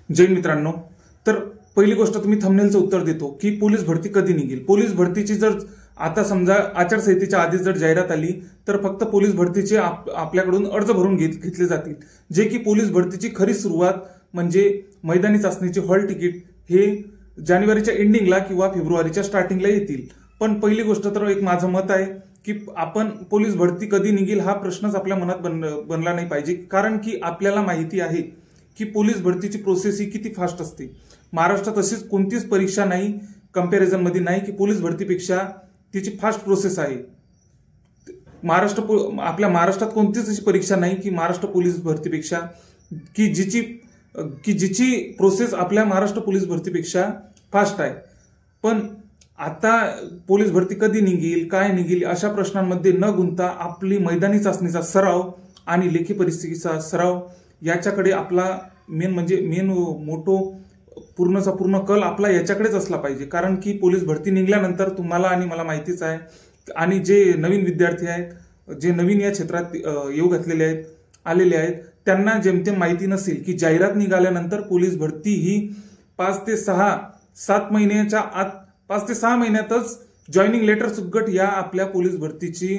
जय मित्रांनो, तर पहिली गोष्ट तुम्ही थंबनेलचं उत्तर देतो की पोलीस भरती कधी निघेल। पोलीस भरतीची जर आता समजा आचारसंहितेच्या आधी जर जाहिरात आली तर फक्त पोलीस भरतीचे आपल्याकडून अर्ज भरून घेतले जातील, जे की पोलीस भरतीची खरी सुरुवात म्हणजे मैदानी चाचणीचे हॉल तिकीट हे जानेवारीच्या एंडिंगला किंवा फेब्रुवारीच्या स्टार्टिंगला येतील। पण पहिली गोष्ट तर एक माझं मत आहे की आपण पोलीस भरती कधी निघेल हा प्रश्नच आपल्या मनात बनला नाही पाहिजे, कारण की आपल्याला माहिती आहे की पोलीस भरतीची प्रोसेस ही किती फास्ट असते। महाराष्ट्रात अशीच कोणतीच परीक्षा नाही कंपॅरिझन मध्ये नाही की पोलीस भरतीपेक्षा तिची फास्ट प्रोसेस आहे। आपल्या महाराष्ट्रात कोणतीच अशी परीक्षा नाही की महाराष्ट्र पोलीस भरतीपेक्षा की जिची प्रोसेस आपल्या महाराष्ट्र पोलीस भरतीपेक्षा फास्ट आहे। पण आता पोलीस भरती कधी निघेल काय निघेल अशा प्रश्नांमध्ये न गुंतता आपली मैदानी चाचणीचा सराव आणि लेखी परीक्षेचा सराव याच्याकडे आपला मेन मोठो पूर्णचा पूर्ण कल आपला याच्याकडेच असला पाहिजे। कारण की पोलीस भरती निघाल्यानंतर तुम्हाला आणि मला माहितीच आहे आणि जे नवीन विद्यार्थी आहेत, जे नवीन या क्षेत्रात येऊ घातलेले आहेत आलेले आहेत, त्यांना जेमतेम माहिती नसेल की जाहिरात निघाल्यानंतर पोलीस भरती ही 5 ते 7 महिन्याच्या आत 5 ते 6 महिन्यातच जॉईनिंग लेटर सुगट या आपल्या पोलीस भरतीची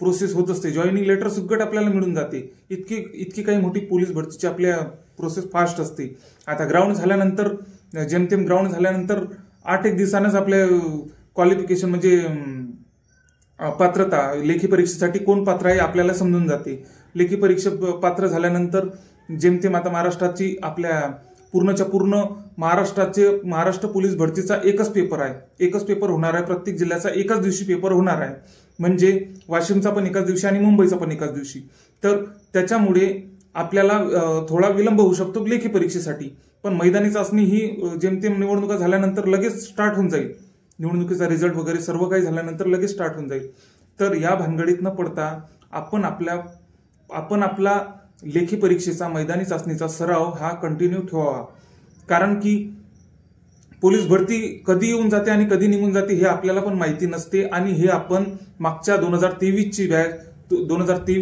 प्रोसेस होत असते। जॉईनिंग लेटर सुगट आपल्याला मिळून जाते। इतकी काही मोठी पोलीस भरतीची आपल्या प्रोसेस फास्ट असते। आता ग्राउंड झाल्यानंतर जेमतेम ग्राउंड झाल्यानंतर 8 दिवसांनाच आपल्या क्वालिफिकेशन म्हणजे पात्रता लेखी परीक्षेसाठी कोण पात्र आहे आपल्याला समजून जाते। लेखी परीक्षा पात्र झाल्यानंतर जेमतेम आता महाराष्ट्राची आपल्या पूर्णच्या पूर्ण महाराष्ट्र पोलीस भरतीचा एकच पेपर आहे, एकच पेपर होणार आहे। प्रत्येक जिल्ह्याचा एकाच दिवशी पेपर होणार आहे, म्हणजे वाशिमचा पण एकाच दिवशी आणि मुंबईचा पण एकाच दिवशी। तर त्याच्यामुळे आपल्याला थोडा विलंब होऊ शकतो लेखी परीक्षेसाठी। पण मैदानी चाचणी ही जेमतेम निवडणुका झाल्यानंतर लगेच स्टार्ट होऊन जाईल। निवडणुकीचा रिझल्ट वगैरे सर्व काही झाल्यानंतर लगेच स्टार्ट होऊन जाईल। तर या भानगडीत न पडता आपण आपला लेखी परीक्षेचा मैदानी चाचणीचा सराव हा कंटिन्यू ठेवावा। कारण की पोलीस भरती कधी येऊन जाते आणि कधी निघून जाते हे आपल्याला पण माहिती नसते। आणि हे आपण मागच्या 2023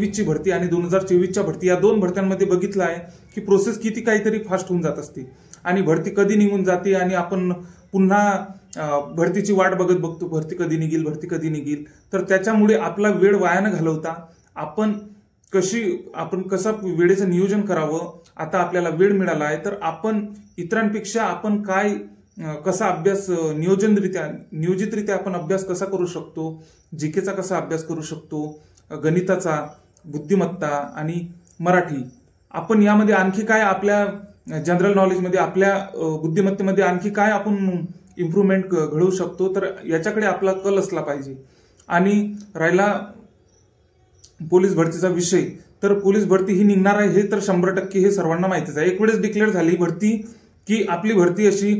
ची भरती आणि 2024च्या भरती या दोन भरत्यांमध्ये बघितलं आहे की प्रोसेस किती काहीतरी फास्ट होऊन जात असते आणि भरती कधी निघून जाते आणि आपण पुन्हा भरतीची वाट बघतो, भरती कधी निघेल। तर त्याच्यामुळे आपला वेळ वाया न घालवता आपण कसा वेळेचं नियोजन करावं। आता आपल्याला वेळ मिळाला आहे तर आपण इतरांपेक्षा आपण कसा अभ्यास नियोजितरित्या आपण अभ्यास कसा करू शकतो, जीकेचा कसा अभ्यास करू शकतो, गणिताचा, बुद्धिमत्ता आणि मराठी, आपण यामध्ये आणखी काय आपल्या जनरल नॉलेजमध्ये आपल्या बुद्धिमत्तेमध्ये आणखी काय आपण इम्प्रूव्हमेंट घडवू शकतो, तर याच्याकडे आपला कल असला पाहिजे। आणि राहिला पोलीस भरतीचा विषय, तर पोलीस भरती ही निघणार आहे हे तर 100% हे सर्वांना माहितीच आहे। एक वेळेस डिक्लेअर झाली भरती की आपली भरती अशी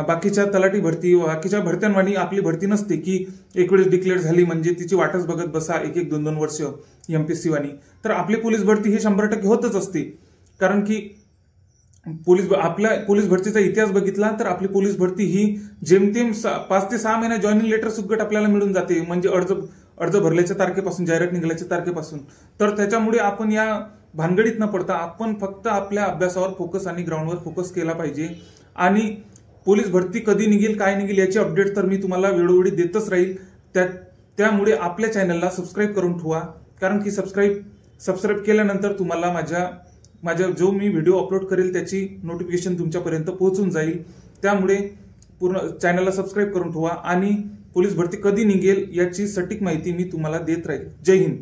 बाकीच्या तलाठी भरती बाकीच्या भरत्यांवानी आपली भरती नसते की एक वेळेस डिक्लेअर झाली म्हणजे तिची वाटच बघत बसा 1-2 वर्ष एमपीएससी वाणी। तर आपली पोलीस भरती ही 100% होतच असते। कारण की आपल्या पोलीस भरतीचा इतिहास बघितला तर आपली पोलीस भरती ही जेमतेम 5 ते 6 महिने जॉईनिंग लेटर सुगट आपल्याला मिळून जाते, म्हणजे अर्ज भरल्याच्या तारखेपासून, जाहिरात निघाल्याच्या तारखेपासून। तर त्याच्यामुळे आपण या भानगडीत न पडता आपण फक्त आपल्या अभ्यासावर फोकस आणि ग्राउंडवर फोकस केला पाहिजे। आणि पोलीस भरती कधी निघेल काय निघेल याची अपडेट तर मी तुम्हाला वेळोवेळी देतच राहील। त्यामुळे आपल्या चॅनलला सबस्क्राईब करून ठेवा, कारण की सबस्क्राईब केल्यानंतर तुम्हाला माझ्या जो मी व्हिडिओ अपलोड करेल त्याची नोटिफिकेशन तुमच्यापर्यंत पोहोचून जाईल। त्यामुळे पूर्ण चॅनलला सबस्क्राईब करून ठेवा आणि पोलीस भरती कधी निघेल याची सटीक माहिती मी तुम्हाला देत राहील। जय हिंद।